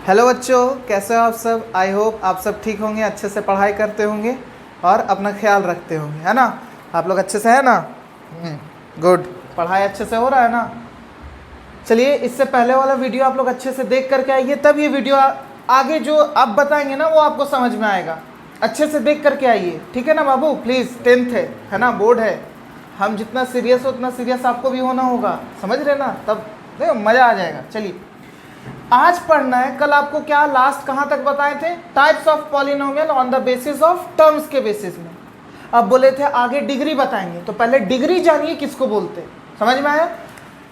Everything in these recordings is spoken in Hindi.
हेलो बच्चों, कैसे हो आप सब। आई होप आप सब ठीक होंगे, अच्छे से पढ़ाई करते होंगे और अपना ख्याल रखते होंगे, है ना। आप लोग अच्छे से है ना। गुड। पढ़ाई अच्छे से हो रहा है ना। चलिए, इससे पहले वाला वीडियो आप लोग अच्छे से देख करके आइए, तब ये वीडियो आगे जो आप बताएंगे ना वो आपको समझ में आएगा। अच्छे से देख करके आइए, ठीक है ना बाबू। प्लीज़, 10th है ना, बोर्ड है। हम जितना सीरियस हो उतना सीरियस आपको भी होना होगा, समझ रहे ना। तब देखो मज़ा आ जाएगा। चलिए, आज पढ़ना है। कल आपको क्या लास्ट कहाँ तक बताए थे? Types of polynomial on the basis of terms के बेसिस में। अब बोले थे आगे डिग्री बताएंगे, तो पहले डिग्री जानिए किसको बोलते हैं। समझ में आया?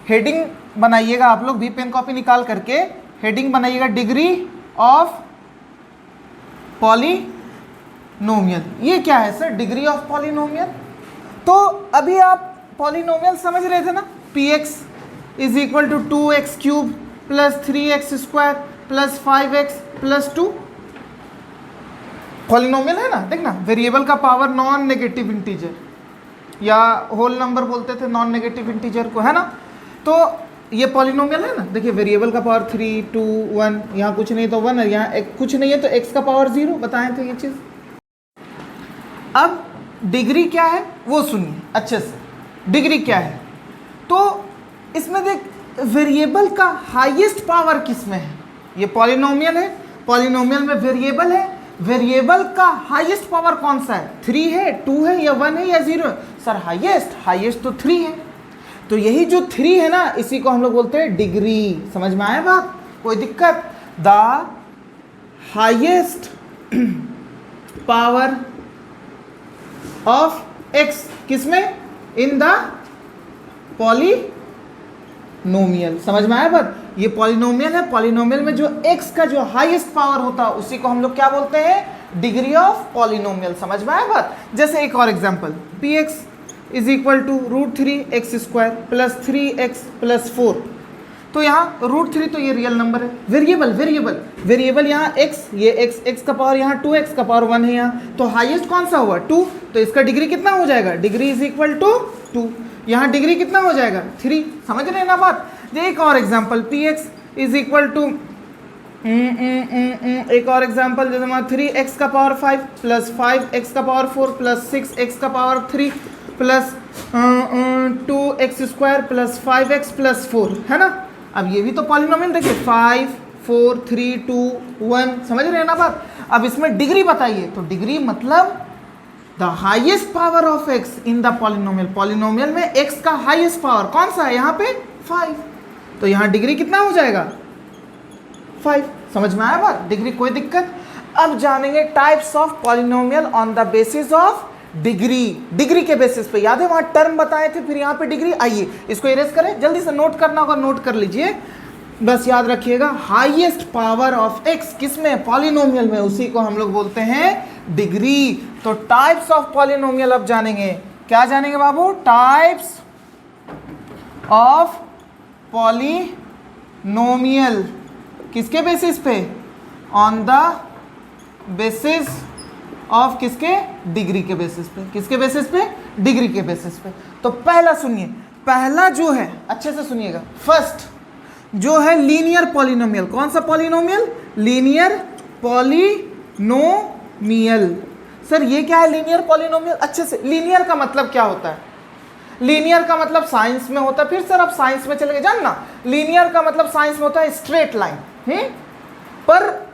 हेडिंग बनाइएगा आप लोग भी, पेन कॉपी निकाल करके हेडिंग बनाइएगा, डिग्री ऑफ पॉलिनोमियल। ये क्या है सर, डिग्री ऑफ पॉलिनोमियल? तो अभी आप पॉलिनोमियल समझ रहे थे ना। P X is equal to 2x cube plus 3x square plus 5x plus 2 polynomial है ना। देखना, वेरिएबल का पावर नॉन नेगेटिव इंटीजर या होल नंबर बोलते थे नॉन नेगेटिव इंटीजर को, है ना। तो ये पॉलिनोमियल है ना। देखिए, वेरिएबल का पावर 3, 2, 1, यहाँ कुछ नहीं तो 1 है, यहाँ कुछ नहीं है तो x का पावर 0। बताए थे ये चीज़। अब डिग्री क्या है वो सुनिए अच्छे से। डिग्री क्या है तो इसमें देख, वेरिएबल का हाईएस्ट पावर किस में है? ये पॉलिनोमियल है, पॉलिनोमियल में वेरिएबल है। वेरिएबल का हाईएस्ट पावर कौन सा है? 3 है, 2 है या 1 है या 0 है? सर हाईएस्ट तो 3 है। तो यही जो 3 है ना, इसी को हम लोग बोलते हैं डिग्री। समझ में आया बात? कोई दिक्कत? The highest power of X किसमें? In the polynomial. समझ में आया बात? ये पॉलिनोमियल है, पॉलिनोमियल में जो x का जो हाईएस्ट पावर होता है उसी को हम लोग क्या बोलते हैं? Degree of polynomial. समझ में आया बात? जैसे एक और example, P X is equal to √3x square plus 3x plus 4। तो यहाँ √3 तो ये रियल नंबर है। वेरिएबल यहाँ x, ये x का पावर यहाँ 2x का पावर 1 है यहाँ। तो हाईएस्ट कौन सा हुआ? 2। तो इसका डिग्री कितना हो जाएगा? Degree is equal to 2। यहाँ डिग्री कितना हो जाएगा? 3। समझ रहे हैं ना बात? एक और example, P X is equal to एक और एग्जांपल, जैसे हमारा 3x का पावर 5 प्लस 5x का पावर 4 प्लस 6x का power 3 plus 2x square plus 5x plus 4, है ना। अब ये भी तो पॉलिनोमियल। देखिए 5, 4, 3, 2, 1। समझ रहे हैं ना बात? अब इसमें डिग्री बताइए। तो डिग्री मतलब the highest power of x in the polynomial. Polynomial में x का हाईएस्ट पावर कौन सा है? यहाँ पे 5। तो यहाँ डिग्री कितना हो जाएगा? 5। समझ में आया बात? डिग्री कोई दिक्कत? अब जानेंगे types of polynomial on the basis of degree. Degree के बेसिस पे, याद है वहां टर्म बताए थे, फिर यहाँ पे डिग्री। आइए इसको इरेज करें, जल्दी से नोट करना होगा, नोट कर लीजिए। बस याद रखिएगा, हाईएस्ट पावर ऑफ x किसमें? पॉलिनोमियल में, उसी को हम लोग बोलते हैं डिग्री। तो टाइप्स ऑफ पॉलिनोमियल अब जानेंगे। क्या जानेंगे बाबू? टाइप्स ऑफ पॉलिनोमियल किसके बेसिस पे? ऑन द बेसिस ऑफ किसके? डिग्री के बेसिस पे। किसके बेसिस पे? डिग्री के बेसिस पे। तो पहला सुनिए, पहला जो है अच्छे से सुनिएगा, फर्स्ट जो है लीनियर पॉलिनोमियल। कौन सा पॉलिनोमियल? Linear polynomial. सर ये क्या है लीनियर पॉलिनोमियल? अच्छे से, लीनियर का मतलब क्या होता है? लीनियर का मतलब साइंस में होता है, फिर सर आप साइंस में चले गए, जानना। लीनियर का मतलब साइंस में होता है स्ट्रेट लाइन। पर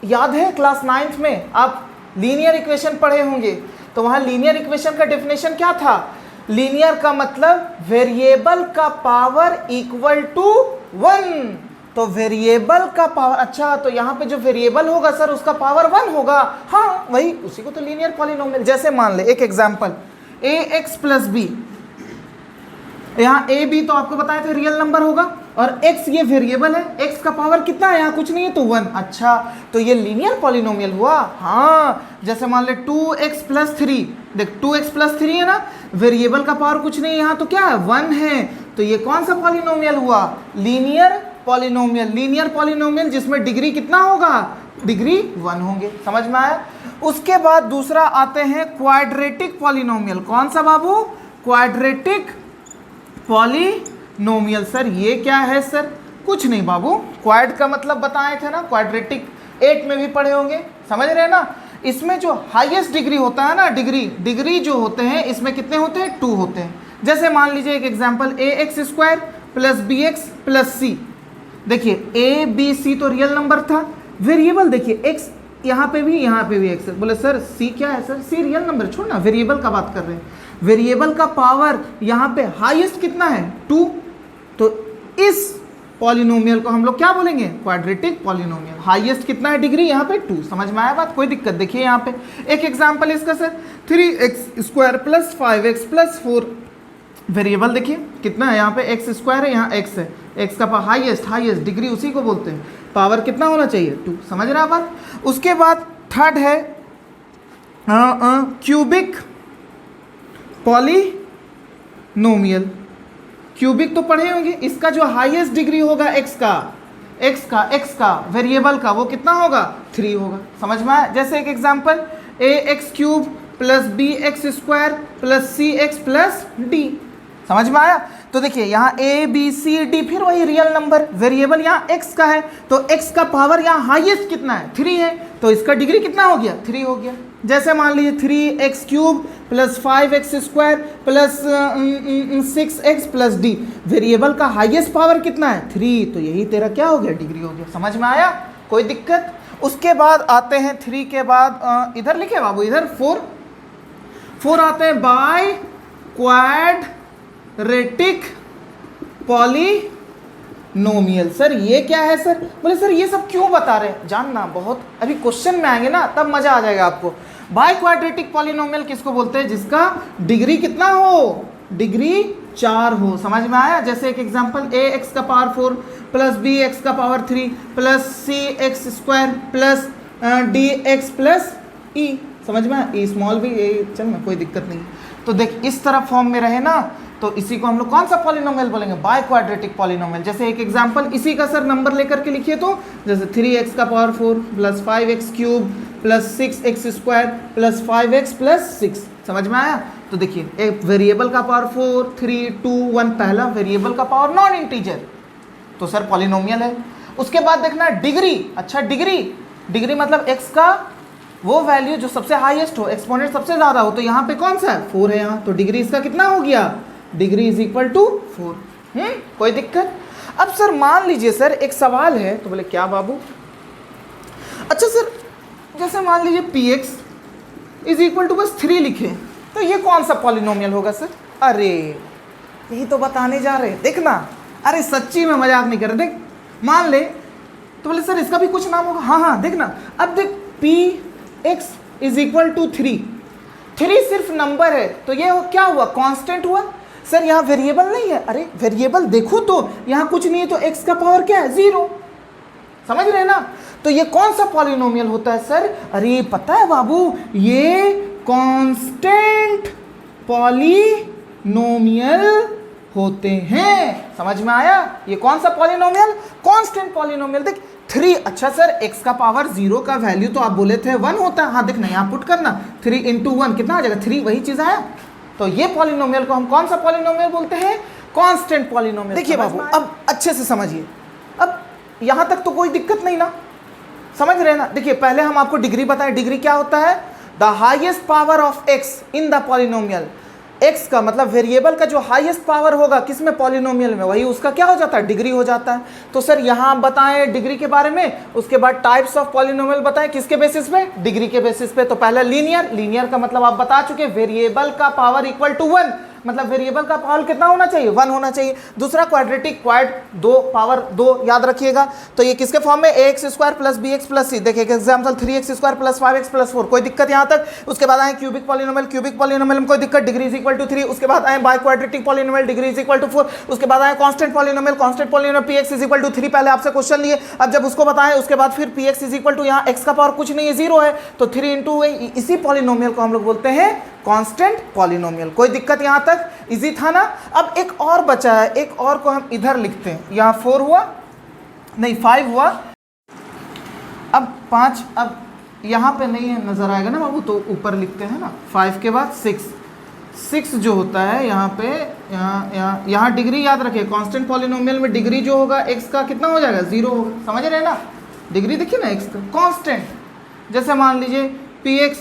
याद है क्लास 9th में आप लीनियर इक्वेशन पढ़े होंगे, तो वहां लीनियर इक्वेशन का डेफिनेशन क्या था? लीनियर का मतलब वेरिएबल का पावर इक्वल टू 1। तो वेरिएबल का पावर, अच्छा तो यहाँ पे जो वेरिएबल होगा सर उसका पावर 1 होगा। हाँ वही, उसी को तो लीनियर पॉलिनोमियल। जैसे मान ले एक एग्जांपल, ax प्लस बी। यहाँ a b तो आपको बताया था रियल नंबर होगा, और x ये वेरिएबल है। x का पावर कितना है? यहाँ कुछ नहीं है तो 1। अच्छा, तो ये लीनियर पॉलिनोमियल हुआ। हाँ, जैसे मान ले 2x प्लस 3। देख 2x प्लस 3 है ना, वेरिएबल का पावर कुछ नहीं है, यहाँ तो क्या है? 1 है। तो ये कौन सा पॉलिनोमियल हुआ? Linear polynomial. लीनियर पॉलिनोमियल जिसमें डिग्री कितना होगा? डिग्री 1 होंगे। समझ में आया? उसके बाद दूसरा आते हैं क्वाड्रेटिक पॉलिनोमियल। कौन सा बाबू? Quadratic polynomial. सर ये क्या है? सर कुछ नहीं बाबू, क्वाड का मतलब बताए थे ना, क्वाड्रेटिक 8 में भी पढ़े होंगे, समझ रहे हैं ना। इसमें जो हाईएस्ट डिग्री होता है ना, डिग्री जो होते हैं इसमें कितने होते हैं, 2 होते हैं। जैसे मान लीजिए एक एग्जांपल, ax² + bx + c। देखिए a b c तो रियल नंबर था, वेरिएबल देखिए x यहाँ पे भी x है। बोले सर c क्या है, सर c रियल नंबर, छोड़ ना, वेरिएबल का बात कर रहे हैं। वेरिएबल का पावर यहाँ पे हाईएस्ट कितना है, 2। तो इस पॉलिनोमियल को हम लोग क्या बोलेंगे, क्वाड्रेटिक पॉलिनोमियल। हाईएस्ट कितना है डिग्री, यहाँ पे 2। समझ में आया बात, कोई दिक्कत। देखिए यहाँ पे एक एग्जांपल इसका सर, 3x² + 5x + 4। वेरिएबल देखिए कितना है, यहाँ पे x² है, यहाँ x है। x का हाईएस्ट डिग्री उसी को बोलते हैं, पावर कितना होना चाहिए, 2। समझ रहे हैं बात। उसके बाद थर्ड है क्यूबिक पॉलिनोमियल। क्यूबिक तो पढ़े होंगे, इसका जो हाईएस्ट डिग्री होगा x का वेरिएबल का, वो कितना होगा, 3 होगा। समझ में आया। जैसे एक example, ax³ + bx² + cx + d। समझ में आया। तो देखिए यहाँ a b c d, फिर वही रियल नंबर, वेरिएबल यहाँ x का है, तो x का पावर यहाँ हाईएस्ट कितना है, 3 है, तो इसका डिग्री कितना हो गया, 3 हो गया। जैसे मान लीजिए 3x³ + 5x² + 6x + d, variable का हाईएस्ट पावर कितना है, 3, तो यही तेरा क्या हो गया, डिग्री हो गया। समझ में आया, कोई दिक्कत। उसके बाद आते हैं 3 के बाद इधर लिखे बाबू, इधर 4 आते हैं, बाय क्वाड्रेटिक पॉलिनोमियल। सर ये क्या है सर, बोले सर ये सब क्यों बता रहे हैं, जानना बहुत, अभी क्वेश्चन में आएंगे ना तब मजा आ जाएगा आपको। बाय क्वाड्रेटिक पॉलिनोमियल किसको बोलते हैं, जिसका डिग्री कितना हो, डिग्री 4 हो। समझ में आया। जैसे एक example, ax⁴ + bx⁴ + cx² + dx + e। समझ में आया, e स्मॉल भी, चल ना, कोई दिक्कत नहीं। तो देख इस तरह फॉर्म में रहे ना, तो इसी को हम लोग कौन सा पॉलिनोमियल बोलेंगे, बाय क्वाड्रेटिक पॉलिनोमियल। जैसे एक एग्जांपल इसी का सर नंबर लेकर के लिखिए, तो जैसे 3x⁴ + 5x³ + 6x² + 5x + 6। समझ में आया। तो देखिए एक वेरिएबल का पावर 4, 3, 2, 1, पहला वेरिएबल का पावर नॉन इंटीजर, तो सर पॉलिनोमियल है। उसके बाद देखना डिग्री। अच्छा डिग्री मतलब x का वो वैल्यू जो सबसे हाईएस्ट हो, एक्सपोनेंट सबसे ज़्यादा हो, तो यहाँ पे कौन सा है, 4 है यहाँ, तो डिग्री इसका कितना हो गया, डिग्री = 4। कोई दिक्कत। अब सर मान लीजिए सर एक सवाल है, तो बोले क्या बाबू, अच्छा सर जैसे मान लीजिए px = बस 3 लिखे, तो ये कौन सा पॉलिनोमियल होगा सर। अरे यही तो बताने जा रहे हैं, देखना, अरे सच्ची में मजाक नहीं कर रहे। देख मान ले, तो बोले सर इसका भी कुछ नाम होगा, हाँ देखना। अब देख px = 3 सिर्फ नंबर है, तो ये क्या हुआ, कांस्टेंट हुआ। सर यहाँ वेरिएबल नहीं है, अरे वेरिएबल देखो तो यहाँ कुछ नहीं है, तो x का पावर क्या है, 0। समझ रहे हैं ना। तो ये कौन सा पॉलिनोमियल होता है सर, अरे पता है बाबू, ये कांस्टेंट पॉलिनोमियल होते हैं। समझ में आया, ये कौन सा पॉलिनोमियल, कांस्टेंट पॉलिनोमियल। देख 3, अच्छा सर x का पावर 0 का वैल्यू तो आप बोले थे 1 होता है, हाँ देखना यहाँ पुट करना, 3 × 1 कितना आ जाएगा, 3, वही चीज़ आया। तो ये पॉलिनोमियल को हम कौन सा पॉलिनोमियल बोलते हैं, कांस्टेंट पॉलिनोमियल। देखिए बाबू अब अच्छे से समझिए, अब यहाँ तक तो कोई दिक्कत नहीं ना, समझ रहे ना। देखिए पहले हम आपको डिग्री बताएं, डिग्री क्या होता है, the highest power of x in the polynomial. x का मतलब वेरिएबल का जो हाईएस्ट पावर होगा किसमें, पॉलिनोमियल में, वही उसका क्या हो जाता है, डिग्री हो जाता है। तो सर यहाँ आप बताएं डिग्री के बारे में, उसके बाद टाइप्स ऑफ पॉलिनोमियल बताएं, किसके बेसिस पे, डिग्री के बेसिस पे। तो पहला लीनियर का मतलब आप बता चुके, वेरिएबल का पावर = 1, मतलब वेरिएबल का पावर कितना होना चाहिए, 1 होना चाहिए। दूसरा क्वाड्रेटिक, क्वाड 2 पावर 2 याद रखिएगा। तो ये किसके फॉर्म में, ax² + bx + c। देखिए एग्जांपल 3x² + 5x + 4, कोई दिक्कत यहाँ तक। उसके बाद आए क्यूबिक पॉलिनोमियल में कोई दिक्कत, डिग्री = 3। उसके बाद आए बाय क्वाड्रेटिक पॉलिनोमियल, डिग्री = 4। उसके बाद आए कांस्टेंट पॉलिनोमियल px = 3, पहले आपसे क्वेश्चन लिए, अब जब उसको बताएं उसके बाद फिर px = यहाँ x का पावर कुछ नहीं है, 0 है, तो 3 × इसी पॉलिनोमियल को हम लोग बोलते हैं कांस्टेंट पॉलिनोमियल। कोई दिक्कत यहाँ तक, इजी था ना। अब एक और बचा है, एक और को हम इधर लिखते हैं, यहाँ 4 हुआ नहीं 5 हुआ, अब 5, अब यहाँ पे नहीं है, नजर आएगा ना बाबू, तो ऊपर लिखते हैं ना, 5 के बाद 6, 6 जो होता है यहाँ पे, यहाँ डिग्री याद रखिए, कांस्टेंट पॉलिनोमियल में डिग्री जो होगा x का कितना हो जाएगा, 0 होगा, समझ रहे हैं ना, डिग्री देखिए ना x का कांस्टेंट। जैसे मान लीजिए px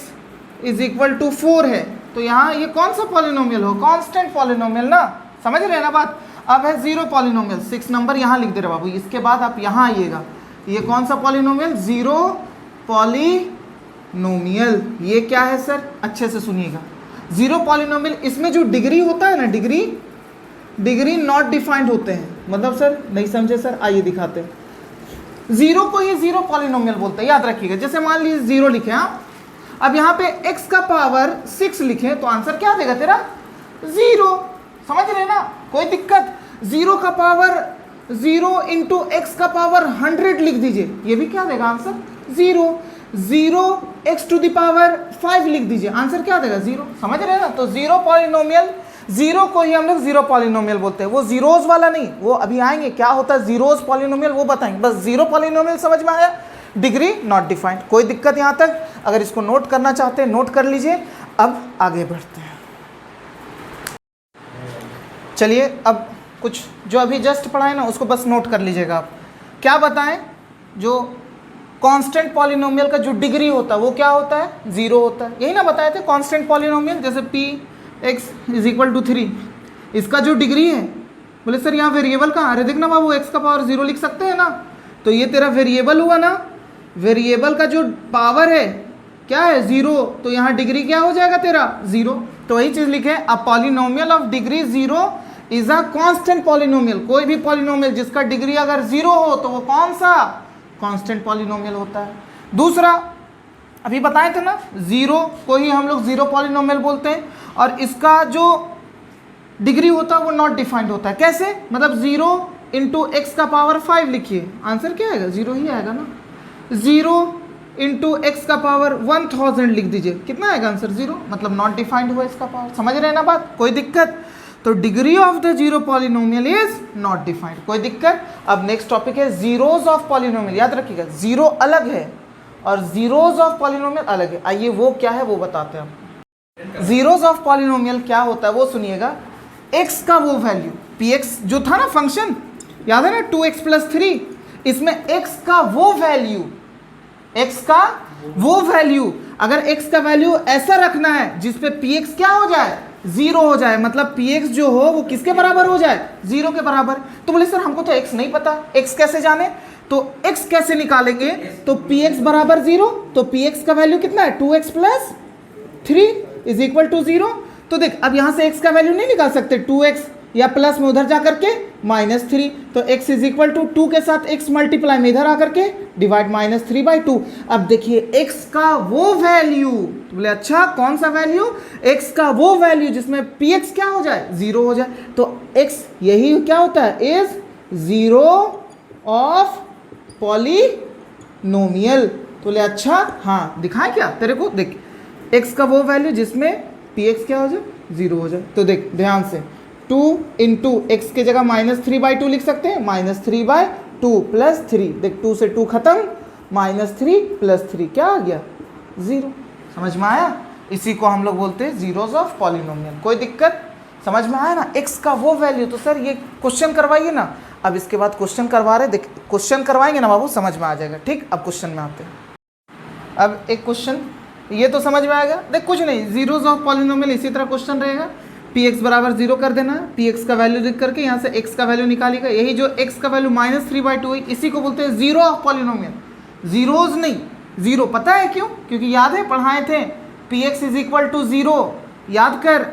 इज इक्वल टू 4 है, तो यहाँ ये कौन सा पॉलिनोमियल हो, कांस्टेंट पॉलिनोमियल ना, समझ रहे हैं ना बात। अब है 0 पॉलिनोमियल, 6 नंबर यहाँ लिख दे रहे बाबू, इसके बाद आप यहाँ आइएगा, ये कौन सा पॉलिनोमियल, 0 पॉलिनोमियल। ये क्या है सर, अच्छे से सुनिएगा, 0 पॉलिनोमियल, इसमें जो डिग्री होता है ना, डिग्री नॉट डिफाइंड होते हैं, मतलब सर नहीं समझे सर, आइए दिखाते हैं। 0 को ही 0 पॉलिनोमियल बोलते हैं, याद रखिएगा। जैसे मान लीजिए 0 लिखे आप, अब यहाँ पे x का पावर 6 लिखे तो आंसर क्या देगा तेरा, 0, समझ रहे ना, कोई दिक्कत। 0 का पावर 0 इंटू एक्स का पावर 100 लिख दीजिए, ये भी क्या देगा answer, 0। 0 x to the power 5 लिख दीजिए, आंसर क्या देगा, 0, समझ रहे हैं ना। तो 0 पॉलिनोमियल, 0 को ही हम लोग 0 पॉलिनोमियल बोलते हैं, वो जीरोज वाला नहीं, वो अभी आएंगे क्या होता है जीरोज पॉलिनोमियल, वो बताएंगे। बस 0 पॉलिनोमियल समझ में आया, डिग्री नॉट डिफाइंड, कोई दिक्कत यहाँ तक। अगर इसको नोट करना चाहते हैं नोट कर लीजिए। अब आगे बढ़ते हैं, चलिए अब कुछ जो अभी जस्ट पढ़ाए ना उसको बस नोट कर लीजिएगा आप। क्या बताएं, जो कांस्टेंट पॉलिनोमियल का जो डिग्री होता है वो क्या होता है, 0 होता है, यही ना बताए थे कांस्टेंट पॉलिनोमियल। जैसे px इज इक्वल टू 3, इसका जो डिग्री है, बोले सर यहाँ वेरिएबल कहाँ, अरे देखना बाबू x का पावर 0 लिख सकते हैं ना, तो ये तेरा वेरिएबल हुआ ना, वेरिएबल का जो पावर है क्या है, 0, तो यहाँ डिग्री क्या हो जाएगा तेरा, 0। तो वही चीज़ लिखे, a polynomial of degree 0 is a constant polynomial. कोई भी पॉलिनोमियल जिसका डिग्री अगर 0 हो तो वो कौन सा, कांस्टेंट पॉलिनोमियल होता है। दूसरा अभी बताए थे ना, 0 को ही हम लोग 0 पॉलिनोमियल बोलते हैं, और इसका जो डिग्री होता है वो नॉट डिफाइंड होता है। कैसे, मतलब 0 इंटू एक्स का पावर 5 लिखिए, आंसर क्या आएगा, 0 ही आएगा ना। 0 इंटू एक्स का पावर 1000 लिख दीजिए, कितना आएगा आंसर, 0, मतलब नॉट डिफाइंड हुआ इसका पावर, समझ रहे हैं ना बात, कोई दिक्कत। तो degree of the 0 polynomial is not defined, कोई दिक्कत। अब नेक्स्ट टॉपिक है जीरोज ऑफ पॉलिनोमियल, याद रखिएगा 0 अलग है और जीरोज ऑफ पॉलिनोमियल अलग है। आइए वो क्या है वो बताते हैं आपको। जीरोज ऑफ पॉलिनोमियल क्या होता है वो सुनिएगा, x का वो वैल्यू, px जो था ना फंक्शन, याद है ना 2x + 3, इसमें x का वो वैल्यू, x का वो वैल्यू, अगर x का वैल्यू ऐसा रखना है जिसपे px क्या हो जाए, 0 हो जाए, मतलब px जो हो वो किसके बराबर हो जाए, 0 के बराबर। तो बोले सर हमको तो x नहीं पता, x कैसे जाने, तो x कैसे निकालेंगे, तो px बराबर 0, तो px का वैल्यू कितना है, 2x + 3 इज इक्वल टू 0। तो देख अब यहाँ से x का वैल्यू नहीं निकाल सकते, 2x या प्लस में उधर जा करके -3, तो x इज इक्वल टू 2 के साथ x मल्टीप्लाई में इधर आकर के डिवाइड -3/2। अब देखिए x का वो वैल्यू, तो बोले अच्छा कौन सा वैल्यू, x का वो वैल्यू जिसमें px क्या हो जाए, 0 हो जाए, तो x यही क्या होता है, इज 0 ऑफ पॉलिनोमियल। तो बोले अच्छा हाँ दिखाएं क्या तेरे को, देख x का वो वैल्यू जिसमें px क्या हो जाए, 0 हो जाए। तो देख ध्यान से, 2 इंटू एक्स की जगह -3/2 लिख सकते हैं, -3/2 + 3, देख 2 से 2 खत्म, -3 + 3 क्या आ गया, 0। समझ में आया, इसी को हम लोग बोलते हैं जीरोज ऑफ पॉलिनोमियल। कोई दिक्कत, समझ में आया ना, x का वो वैल्यू। तो सर ये क्वेश्चन करवाइए ना, अब इसके बाद क्वेश्चन करवा रहे, देख क्वेश्चन करवाएंगे ना बाबू, समझ में आ जाएगा। ठीक, अब क्वेश्चन में आते हैं। अब एक क्वेश्चन ये तो समझ में आ गया, देख कुछ नहीं, जीरोज ऑफ पॉलिनोमियल इसी तरह क्वेश्चन रहेगा, px बराबर 0 कर देना है, px का वैल्यू लिख करके यहाँ से x का वैल्यू निकालेगा, यही जो x का वैल्यू -3/2 है इसी को बोलते हैं जीरो ऑफ पॉलिनोमियल। जीरोज नहीं, 0 पता है क्यों, क्योंकि याद है पढ़ाए थे, px इज इक्वल टू 0, याद कर,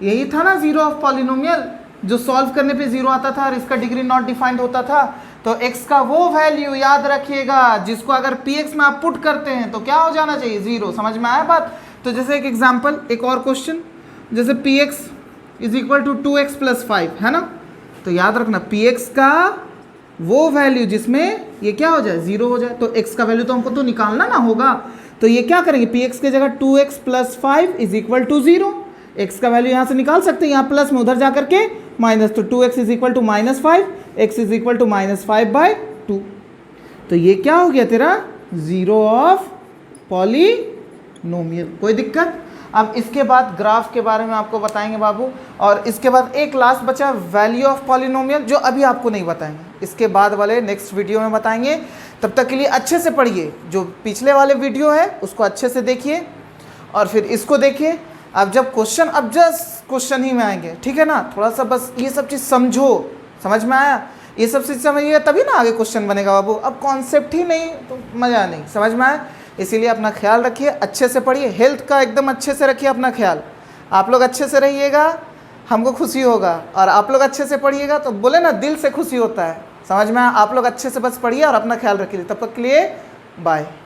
यही था ना जीरो ऑफ पॉलिनोमियल, जो सॉल्व करने पे 0 आता था और इसका डिग्री नॉट डिफाइंड होता था। तो x का वो वैल्यू याद रखिएगा जिसको अगर px में आप पुट करते हैं तो क्या हो जाना चाहिए, 0। समझ में आया बात। तो जैसे एक एग्जांपल, एक और क्वेश्चन, जैसे px is equal to 2x + 5 है ना, तो याद रखना px का वो वैल्यू जिसमें ये क्या हो जाए, 0 हो जाए, तो x का वैल्यू तो हमको तो निकालना ना होगा, तो ये क्या करेंगे, px की जगह 2x + 5 is equal to 0, x का वैल्यू यहाँ से निकाल सकते हैं, यहाँ प्लस में उधर जा करके माइनस, तो 2x is equal to -5, x is equal to -5/2। तो ये क्या हो गया तेरा, जीरो ऑफ पॉलिनोमियल। कोई दिक्कत। अब इसके बाद ग्राफ के बारे में आपको बताएंगे बाबू, और इसके बाद एक लास्ट बचा वैल्यू ऑफ पॉलिनोमियल, जो अभी आपको नहीं बताएंगे, इसके बाद वाले नेक्स्ट वीडियो में बताएंगे। तब तक के लिए अच्छे से पढ़िए, जो पिछले वाले वीडियो है उसको अच्छे से देखिए और फिर इसको देखिए। अब जब क्वेश्चन, अब जस्ट क्वेश्चन ही में आएंगे, ठीक है ना, थोड़ा सा बस ये सब चीज़ समझो, समझ में आया, ये सब चीज़ समझिएगा तभी ना आगे क्वेश्चन बनेगा बाबू। अब कॉन्सेप्ट ही नहीं तो मज़ा नहीं, समझ में आया। इसीलिए अपना ख्याल रखिए, अच्छे से पढ़िए, हेल्थ का एकदम अच्छे से रखिए अपना ख्याल। आप लोग अच्छे से रहिएगा, हमको खुशी होगा, और आप लोग अच्छे से पढ़िएगा तो बोले ना दिल से खुशी होता है, समझ में आया। आप लोग अच्छे से बस पढ़िए और अपना ख्याल रखिए। तब तक के लिए बाय।